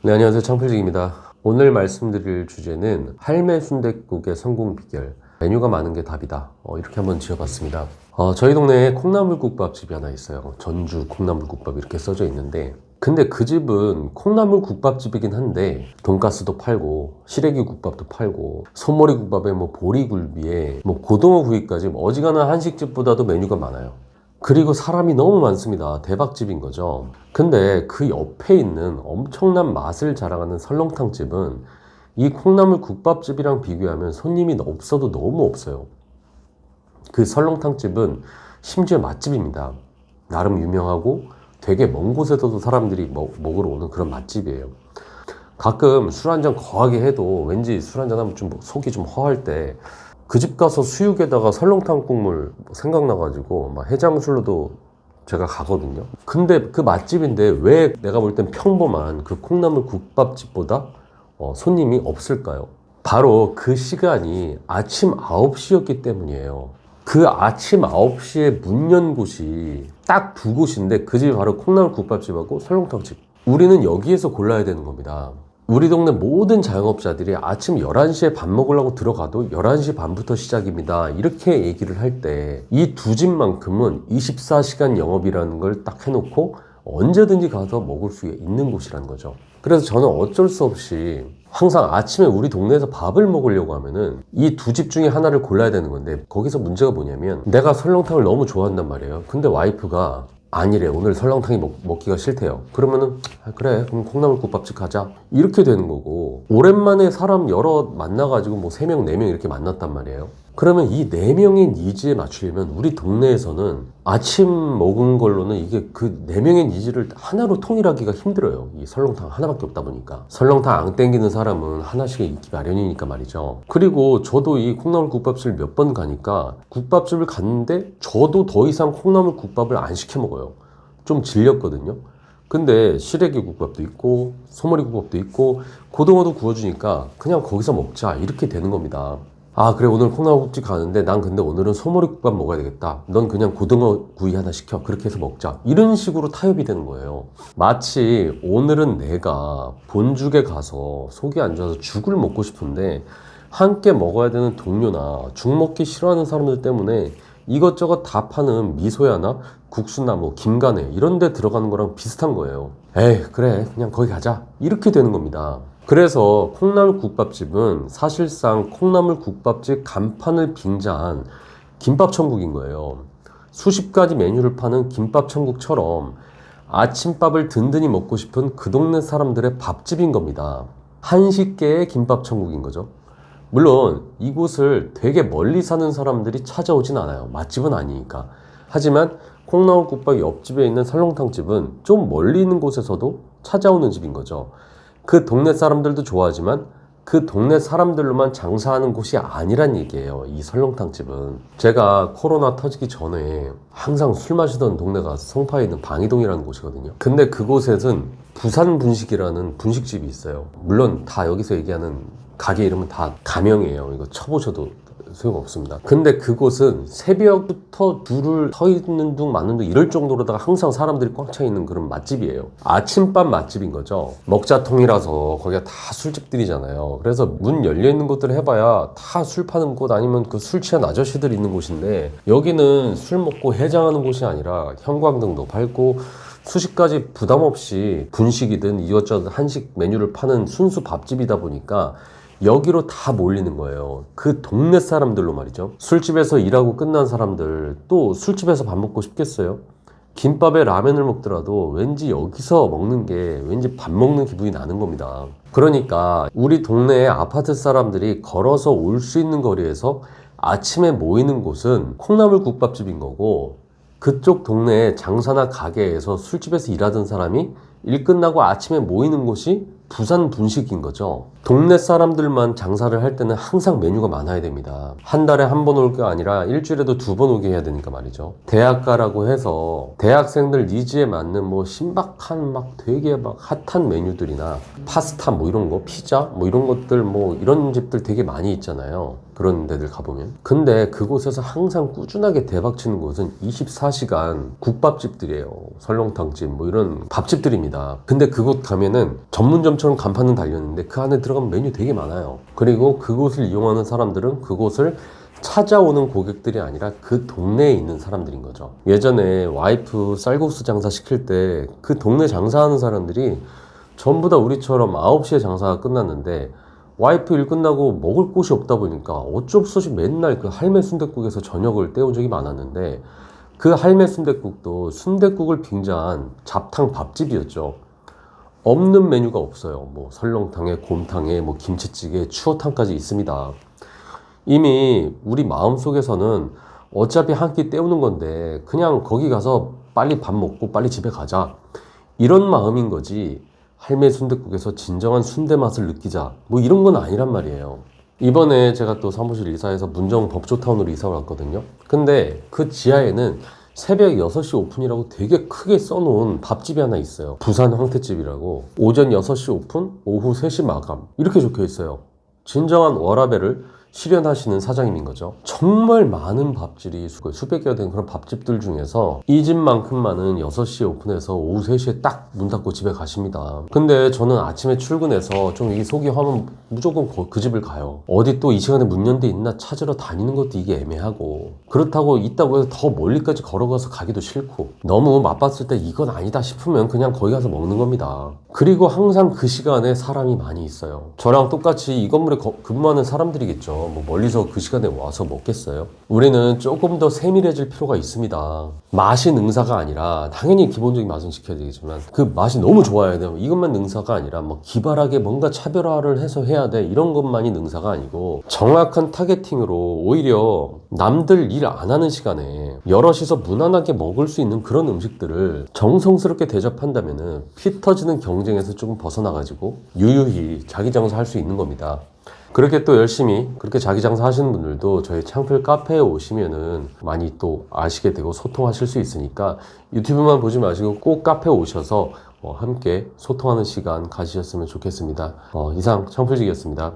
네, 안녕하세요. 창필직입니다. 오늘 말씀드릴 주제는 할매 순댓국의 성공 비결, 메뉴가 많은 게 답이다, 이렇게 한번 지어봤습니다. 저희 동네에 콩나물국밥집이 하나 있어요. 전주 콩나물국밥 이렇게 써져 있는데, 근데 그 집은 콩나물국밥집이긴 한데 돈가스도 팔고 시래기 국밥도 팔고 소머리 국밥에 뭐 보리굴비에 뭐 고등어 구이까지 어지간한 한식집보다도 메뉴가 많아요. 그리고 사람이 너무 많습니다. 대박집인 거죠. 근데 그 옆에 있는 엄청난 맛을 자랑하는 설렁탕집은 이 콩나물 국밥집이랑 비교하면 손님이 없어도 너무 없어요. 그 설렁탕집은 심지어 맛집입니다. 나름 유명하고 되게 먼 곳에서도 사람들이 먹으러 오는 그런 맛집이에요. 가끔 술 한잔 거하게 해도 왠지 술 한잔 하면 좀 속이 좀 허할 때 그 집 가서 수육에다가 설렁탕 국물 생각나가지고 막 해장술로도 제가 가거든요. 근데 그 맛집인데 왜 내가 볼 땐 평범한 그 콩나물 국밥집보다 손님이 없을까요? 바로 그 시간이 아침 9시였기 때문이에요. 그 아침 9시에 문 연 곳이 딱 두 곳인데 그 집이 바로 콩나물 국밥집하고 설렁탕집. 우리는 여기에서 골라야 되는 겁니다. 우리 동네 모든 자영업자들이 아침 11시에 밥 먹으려고 들어가도 11시 반부터 시작입니다. 이렇게 얘기를 할 때 이 두 집만큼은 24시간 영업이라는 걸 딱 해놓고 언제든지 가서 먹을 수 있는 곳이라는 거죠. 그래서 저는 어쩔 수 없이 항상 아침에 우리 동네에서 밥을 먹으려고 하면은 이 두 집 중에 하나를 골라야 되는 건데, 거기서 문제가 뭐냐면 내가 설렁탕을 너무 좋아한단 말이에요. 근데 와이프가 아니래, 오늘 설렁탕이 먹기가 싫대요. 그러면은 그래, 그럼 콩나물국밥집 가자, 이렇게 되는 거고, 오랜만에 사람 여러 만나가지고 뭐 3명 4명 이렇게 만났단 말이에요. 그러면 이 4명의 니즈에 맞추려면 우리 동네에서는 아침 먹은 걸로는 이게 그 4명의 니즈를 하나로 통일하기가 힘들어요. 이 설렁탕 하나밖에 없다 보니까. 설렁탕 안 땡기는 사람은 하나씩은 있기 마련이니까 말이죠. 그리고 저도 이 콩나물국밥집을 몇 번 가니까 국밥집을 갔는데 저도 더 이상 콩나물국밥을 안 시켜 먹어요. 좀 질렸거든요. 근데 시래기 국밥도 있고 소머리 국밥도 있고 고등어도 구워주니까 그냥 거기서 먹자, 이렇게 되는 겁니다. 아, 그래, 오늘 콩나물국집 가는데 난 근데 오늘은 소머리국밥 먹어야 되겠다, 넌 그냥 고등어 구이 하나 시켜, 그렇게 해서 먹자, 이런 식으로 타협이 되는 거예요. 마치 오늘은 내가 본죽에 가서 속이 안 좋아서 죽을 먹고 싶은데 함께 먹어야 되는 동료나 죽 먹기 싫어하는 사람들 때문에 이것저것 다 파는 미소야나 국수나 뭐 김간에 이런 데 들어가는 거랑 비슷한 거예요. 에이, 그래, 그냥 거기 가자, 이렇게 되는 겁니다. 그래서 콩나물국밥집은 사실상 콩나물국밥집 간판을 빙자한 김밥천국인 거예요. 수십 가지 메뉴를 파는 김밥천국처럼 아침밥을 든든히 먹고 싶은 그 동네 사람들의 밥집인 겁니다. 한식계의 김밥천국인 거죠. 물론 이곳을 되게 멀리 사는 사람들이 찾아오진 않아요. 맛집은 아니니까. 하지만 콩나물국밥 옆집에 있는 설렁탕집은 좀 멀리 있는 곳에서도 찾아오는 집인 거죠. 그 동네 사람들도 좋아하지만 그 동네 사람들로만 장사하는 곳이 아니란 얘기예요, 이 설렁탕집은. 제가 코로나 터지기 전에 항상 술 마시던 동네가 송파에 있는 방이동이라는 곳이거든요. 근데 그곳에는 부산 분식이라는 분식집이 있어요. 물론 다 여기서 얘기하는 가게 이름은 다 가명이에요. 이거 쳐보셔도 소용없습니다. 근데 그곳은 새벽부터 줄을 서 있는 둥 맞는 둥 이럴 정도로다가 항상 사람들이 꽉 차 있는 그런 맛집이에요. 아침밥 맛집인 거죠. 먹자통이라서 거기가 다 술집들이잖아요. 그래서 문 열려있는 곳들 해봐야 다 술 파는 곳 아니면 그 술 취한 아저씨들 있는 곳인데, 여기는 술 먹고 해장하는 곳이 아니라 형광등도 밝고 수십 가지 부담 없이 분식이든 이것저것 한식 메뉴를 파는 순수 밥집이다 보니까 여기로 다 몰리는 거예요. 그 동네 사람들로 말이죠. 술집에서 일하고 끝난 사람들 또 술집에서 밥 먹고 싶겠어요? 김밥에 라면을 먹더라도 왠지 여기서 먹는 게 왠지 밥 먹는 기분이 나는 겁니다. 그러니까 우리 동네의 아파트 사람들이 걸어서 올 수 있는 거리에서 아침에 모이는 곳은 콩나물국밥집인 거고, 그쪽 동네의 장사나 가게에서 술집에서 일하던 사람이 일 끝나고 아침에 모이는 곳이 부산 분식인 거죠. 동네 사람들만 장사를 할 때는 항상 메뉴가 많아야 됩니다. 한 달에 한 번 올 게 아니라 일주일에도 2번 오게 해야 되니까 말이죠. 대학가라고 해서 대학생들 니즈에 맞는 뭐 신박한 막 되게 막 핫한 메뉴들이나 파스타 뭐 이런 거, 피자 뭐 이런 것들 뭐 이런 집들 되게 많이 있잖아요. 그런 데들 가보면. 근데 그곳에서 항상 꾸준하게 대박치는 곳은 24시간 국밥집들이에요. 설렁탕집 뭐 이런 밥집들입니다. 근데 그곳 가면은 전문점처럼 간판은 달렸는데 그 안에 들어가면 메뉴 되게 많아요. 그리고 그곳을 이용하는 사람들은 그곳을 찾아오는 고객들이 아니라 그 동네에 있는 사람들인 거죠. 예전에 와이프 쌀국수 장사 시킬 때 그 동네 장사하는 사람들이 전부 다 우리처럼 9시에 장사가 끝났는데 와이프 일 끝나고 먹을 곳이 없다 보니까 어쩔 수 없이 맨날 그 할매 순댓국에서 저녁을 때운 적이 많았는데, 그 할매 순댓국도 순댓국을 빙자한 잡탕 밥집이었죠. 없는 메뉴가 없어요. 뭐 설렁탕에 곰탕에 뭐 김치찌개 추어탕까지 있습니다. 이미 우리 마음속에서는 어차피 한 끼 때우는 건데 그냥 거기 가서 빨리 밥 먹고 빨리 집에 가자, 이런 마음인 거지, 할매 순댓국에서 진정한 순대 맛을 느끼자 뭐 이런 건 아니란 말이에요. 이번에 제가 또 사무실 이사해서 문정 법조타운으로 이사를 왔거든요. 근데 그 지하에는 새벽 6시 오픈이라고 되게 크게 써놓은 밥집이 하나 있어요. 부산 황태집이라고. 오전 6시 오픈, 오후 3시 마감, 이렇게 적혀 있어요. 진정한 워라밸을 실현하시는 사장님인 거죠. 정말 많은 밥집이 수백 개가 된 그런 밥집들 중에서 이 집만큼만은 6시에 오픈해서 오후 3시에 딱 문 닫고 집에 가십니다. 근데 저는 아침에 출근해서 좀 이게 속이 화면 무조건 그 집을 가요. 어디 또 이 시간에 문 연 데 있나 찾으러 다니는 것도 이게 애매하고, 그렇다고 있다고 해서 더 멀리까지 걸어가서 가기도 싫고, 너무 맛봤을 때 이건 아니다 싶으면 그냥 거기 가서 먹는 겁니다. 그리고 항상 그 시간에 사람이 많이 있어요. 저랑 똑같이 이 건물에 근무하는 사람들이겠죠. 뭐 멀리서 그 시간에 와서 먹겠어요? 우리는 조금 더 세밀해질 필요가 있습니다. 맛이 능사가 아니라, 당연히 기본적인 맛은 지켜야 되겠지만 그 맛이 너무 좋아야 돼요. 이것만 능사가 아니라 뭐 기발하게 뭔가 차별화를 해서 해야 돼, 이런 것만이 능사가 아니고, 정확한 타겟팅으로 오히려 남들 일 안 하는 시간에 여럿이서 무난하게 먹을 수 있는 그런 음식들을 정성스럽게 대접한다면은 피 터지는 경쟁에서 조금 벗어나가지고 유유히 자기 장사할 수 있는 겁니다. 그렇게 또 열심히 그렇게 자기 장사 하시는 분들도 저희 창필 카페에 오시면은 많이 또 아시게 되고 소통하실 수 있으니까 유튜브만 보지 마시고 꼭 카페에 오셔서 함께 소통하는 시간 가지셨으면 좋겠습니다. 이상 창필직이었습니다.